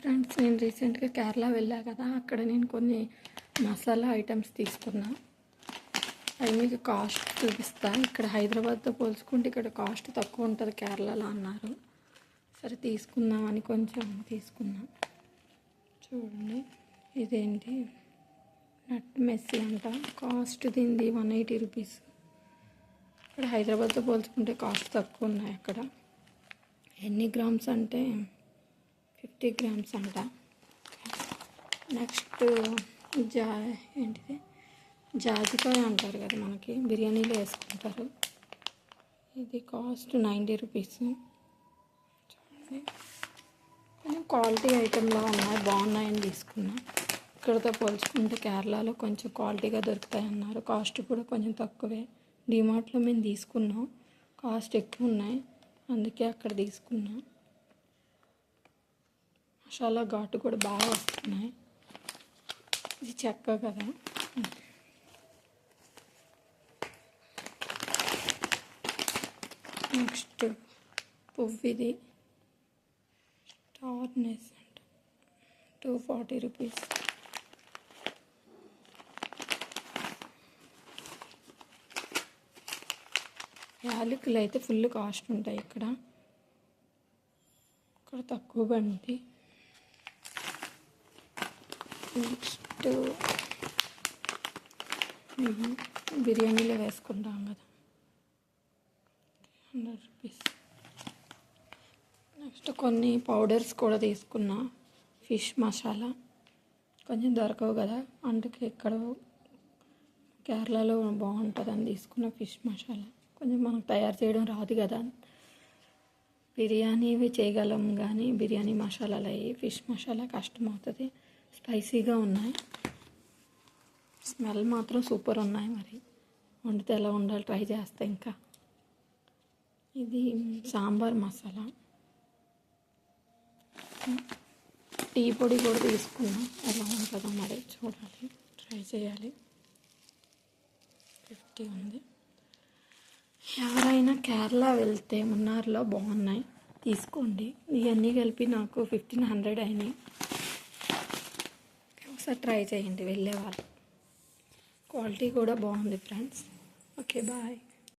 Friends, నేను రీసెంట్గా కేరళ వెళ్ళా కదా, అక్కడ నేను కొన్ని మసాలా ఐటమ్స్ తీసుకున్నా. అవి మీకు కాస్ట్ చూపిస్తాను. ఇక్కడ హైదరాబాద్తో పోల్చుకుంటే ఇక్కడ కాస్ట్ తక్కువ ఉంటుంది కేరళలో అన్నారు. సరే తీసుకుందామని కొంచెం తీసుకున్నాం. చూడండి, ఇదేంటి నట్ మెస్సీ అంట. కాస్ట్ దీనిది 180 రూపీస్. ఇక్కడ హైదరాబాద్తో పోల్చుకుంటే కాస్ట్ తక్కువ ఉన్నాయి. అక్కడ ఎన్ని గ్రామ్స్ అంటే 50 గ్రామ్స్ అంట. నెక్స్ట్ ఏంటిది జాజికాయ అంటారు కదా, మనకి బిర్యానీలో వేసుకుంటారు. ఇది కాస్ట్ 90 రూపీస్. చూడండి, కొంచెం క్వాలిటీ ఐటెంలా ఉన్నాయి, బాగున్నాయని తీసుకున్నా. ఇక్కడతో పోల్చుకుంటే కేరళలో కొంచెం క్వాలిటీగా దొరుకుతాయి అన్నారు. కాస్ట్ కూడా కొంచెం తక్కువే. డిమార్ట్లో మేము తీసుకున్నాం, కాస్ట్ ఎక్కువ ఉన్నాయి, అందుకే అక్కడ తీసుకున్నాం. మసాలా ఘాటు కూడా బాగా వస్తున్నాయి. ఇది చెక్క కదా. నెక్స్ట్ పువ్వు, ఇది స్టార్నెస్ అంట, 240 రూపీస్. యాలకులు అయితే ఫుల్ కాస్ట్ ఉంటాయి. ఇక్కడ తక్కువ ఉంది. నెక్స్ట్ బిర్యానీలో వేసుకుంటాం కదా, 100 రూపీస్. నెక్స్ట్ కొన్ని పౌడర్స్ కూడా తీసుకున్నా. ఫిష్ మసాలా కొంచెం దొరకవు కదా, అందుకే ఇక్కడ కేరళలో బాగుంటుందని తీసుకున్న ఫిష్ మసాలా. కొంచెం మనకు తయారు చేయడం రాదు కదా, బిర్యానీ ఇవి చేయగలం కానీ బిర్యానీ మసాలాలు అయ్యి ఫిష్ మసాలా కష్టం అవుతుంది. స్పైసీగా ఉన్నాయి, స్మెల్ మాత్రం సూపర్ ఉన్నాయి. మరి వండితే ఎలా ఉండాలి ట్రై చేస్తా. ఇంకా ఇది సాంబార్ మసాలా. టీ పొడి కూడా తీసుకున్నాం, ఎలా ఉంటుందో మరి చూడాలి, ట్రై చేయాలి. 50 ఉంది. ఎవరైనా కేరళ వెళ్తే మున్నార్లో బాగున్నాయి, తీసుకోండి. ఇవన్నీ కలిపి నాకు 1500 అయినాయి. ఒకసారి ట్రై చేయండి వెళ్ళే వాళ్ళు. క్వాలిటీ కూడా బాగుంది ఫ్రెండ్స్. Okay, bye.